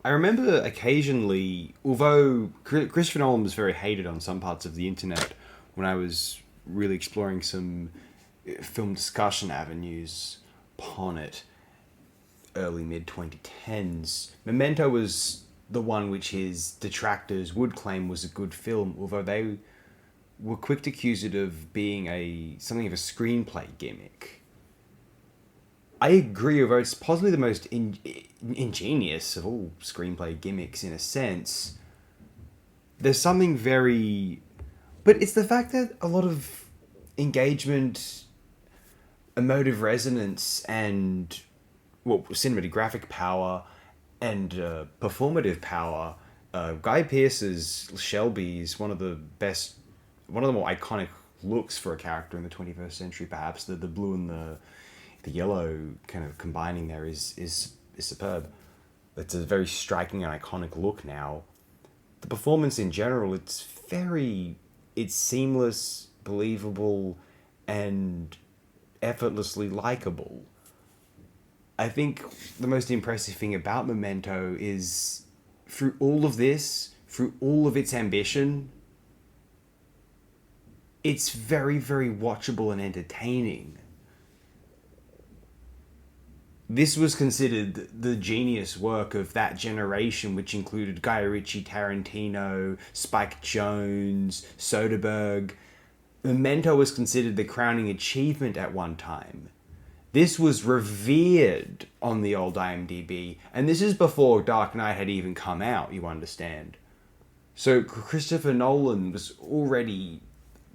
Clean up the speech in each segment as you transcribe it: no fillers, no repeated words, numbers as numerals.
I remember occasionally, although Christopher Nolan was very hated on some parts of the internet when I was really exploring some film discussion avenues upon it, early mid 2010s. Memento was the one which his detractors would claim was a good film, although they were quick to accuse it of being a something of a screenplay gimmick. I agree, although it's possibly the most ingenious of all screenplay gimmicks in a sense. There's something very. But it's the fact that a lot of engagement, emotive resonance, and cinematographic power and performative power. Guy Pearce's Shelby is one of the more iconic looks for a character in the 21st century. Perhaps the blue and the yellow kind of combining there is superb. It's a very striking and iconic look now. The performance in general, it's seamless, believable, and effortlessly likable. I think the most impressive thing about Memento is through all of this, through all of its ambition, it's very, very watchable and entertaining. This was considered the genius work of that generation, which included Guy Ritchie, Tarantino, Spike Jonze, Soderbergh. Memento was considered the crowning achievement at one time. This was revered on the old IMDb, and this is before Dark Knight had even come out, you understand. So Christopher Nolan was already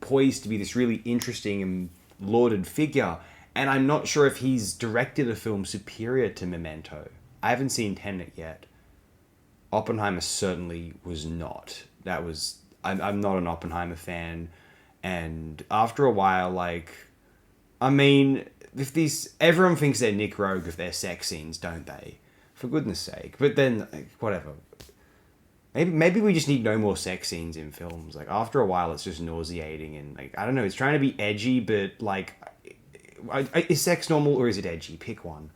poised to be this really interesting and lauded figure, and I'm not sure if he's directed a film superior to Memento. I haven't seen Tenet yet. Oppenheimer certainly was not. I'm not an Oppenheimer fan, and after a while, I mean, if these everyone thinks they're Nick Rogue of their sex scenes, don't they? For goodness sake. But then, whatever. Maybe we just need no more sex scenes in films. After a while, it's just nauseating, and I don't know. It's trying to be edgy, but is sex normal or is it edgy? Pick one.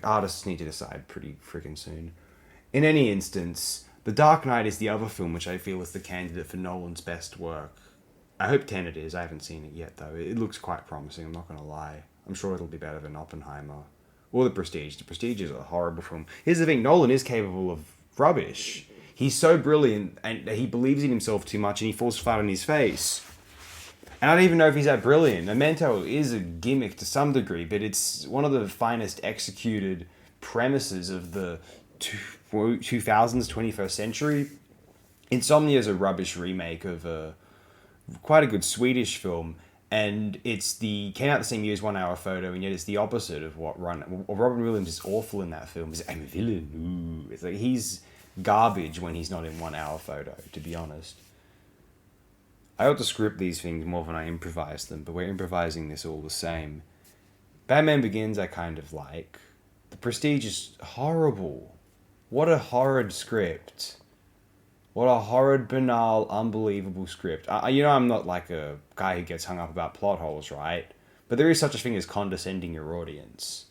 Artists need to decide pretty freaking soon. In any instance, The Dark Knight is the other film which I feel is the candidate for Nolan's best work. I hope Tenet is. I haven't seen it yet, though. It looks quite promising, I'm not going to lie. I'm sure it'll be better than Oppenheimer. Or The Prestige. The Prestige is a horrible film. Here's the thing, Nolan is capable of rubbish. He's so brilliant, and he believes in himself too much, and he falls flat on his face. And I don't even know if he's that brilliant. Memento is a gimmick to some degree, but it's one of the finest executed premises of the 2000s, 21st century. Insomnia is a rubbish remake of quite a good Swedish film, and came out the same year as 1 Hour Photo, and yet it's the opposite of what Robin Williams is awful in that film. I'm a villain. Ooh. It's he's garbage when he's not in 1 Hour Photo, to be honest. I ought to script these things more than I improvise them, but we're improvising this all the same. Batman Begins I kind of like. The Prestige is horrible. What a horrid script. What a horrid, banal, unbelievable script. I'm not like a guy who gets hung up about plot holes, right? But there is such a thing as condescending your audience.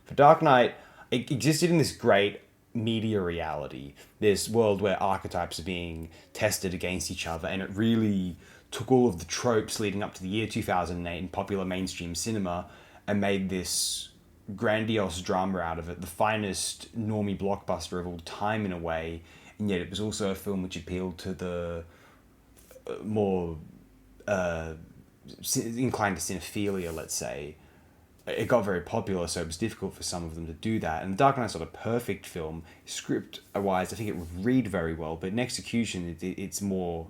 For Dark Knight, it existed in this great media reality, this world where archetypes are being tested against each other, and it really took all of the tropes leading up to the year 2008 in popular mainstream cinema and made this grandiose drama out of it, the finest normie blockbuster of all time in a way, and yet it was also a film which appealed to the more inclined to cinephilia, let's say. It got very popular, so it was difficult for some of them to do that. And The Dark Knight's not a perfect film. Script-wise, I think it would read very well, but in execution, it's more...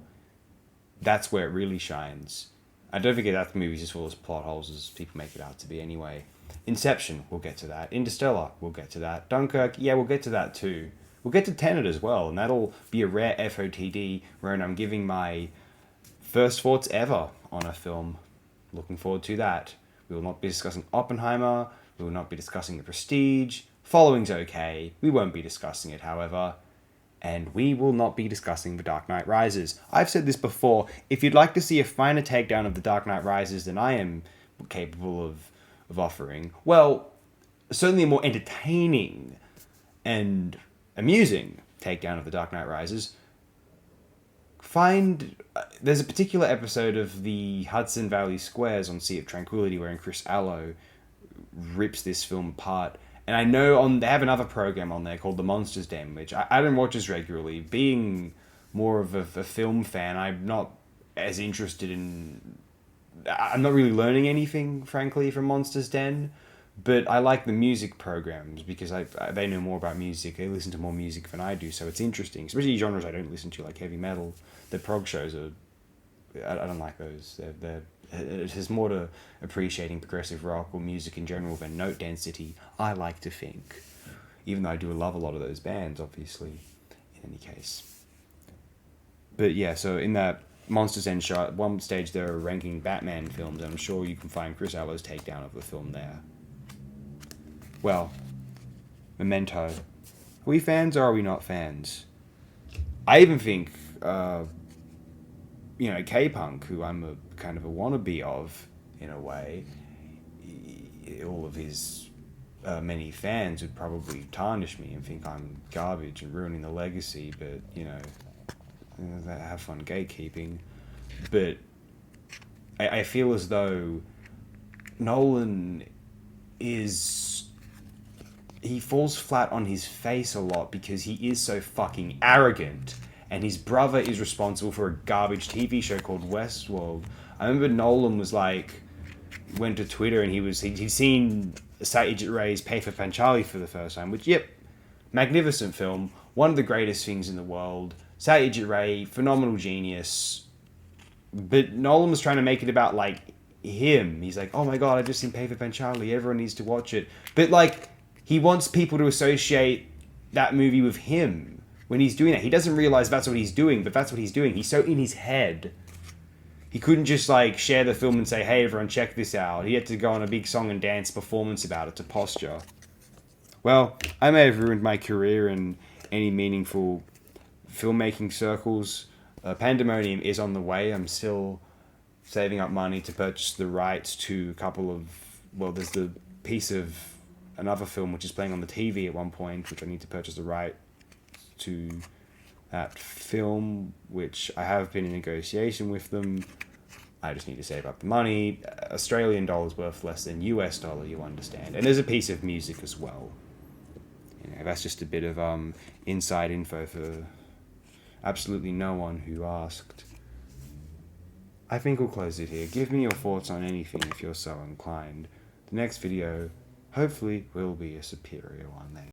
That's where it really shines. I don't think that movie's as full of plot holes as people make it out to be anyway. Inception, we'll get to that. Interstellar, we'll get to that. Dunkirk, yeah, we'll get to that too. We'll get to Tenet as well, and that'll be a rare FOTD wherein I'm giving my first thoughts ever on a film. Looking forward to that. We will not be discussing Oppenheimer. We will not be discussing The Prestige. Following's okay. We won't be discussing it, however. And we will not be discussing The Dark Knight Rises. I've said this before. If you'd like to see a finer takedown of The Dark Knight Rises than I am capable of offering, well, certainly a more entertaining and amusing takedown of The Dark Knight Rises. There's a particular episode of the Hudson Valley Squares on Sea of Tranquility wherein Chris Allo rips this film apart. And I know they have another program on there called The Monsters Den, which I don't watch as regularly. Being more of a film fan, I'm not as interested in... I'm not really learning anything, frankly, from Monsters Den. But I like the music programs because they know more about music. They listen to more music than I do, so it's interesting. Especially genres I don't listen to, like heavy metal. The prog shows are... I don't like those. It has more to appreciating progressive rock or music in general than note density, I like to think. Even though I do love a lot of those bands, obviously, in any case. But yeah, so in that Monsters End show, at one stage they're ranking Batman films, and I'm sure you can find Chris Allo's takedown of the film there. Well, Memento. Are we fans or are we not fans? I even think, K-Punk, who I'm a kind of a wannabe of, in a way, all of his many fans would probably tarnish me and think I'm garbage and ruining the legacy, but, have fun gatekeeping. But I feel as though Nolan he falls flat on his face a lot because he is so fucking arrogant. And his brother is responsible for a garbage TV show called Westworld. I remember Nolan went to Twitter and he'd seen Satyajit Ray's Pay for Panchali for the first time, which, magnificent film, one of the greatest things in the world. Satyajit Ray, phenomenal genius. But Nolan was trying to make it about, him. He's like, oh my god, I just seen Pay for Panchali, everyone needs to watch it. But, he wants people to associate that movie with him when he's doing that. He doesn't realize that's what he's doing, but that's what he's doing. He's so in his head. He couldn't just, share the film and say, hey, everyone, check this out. He had to go on a big song and dance performance about it to posture. Well, I may have ruined my career in any meaningful filmmaking circles. Pandemonium is on the way. I'm still saving up money to purchase the rights to a couple of... Well, there's the piece of another film which is playing on the TV at one point, which I need to purchase the right to that film, which I have been in negotiation with them. I just need to save up the money. Australian dollar's worth less than US dollar, you understand. And there's a piece of music as well. That's just a bit of inside info for absolutely no one who asked. I think we'll close it here. Give me your thoughts on anything if you're so inclined. The next video, hopefully, will be a superior one then.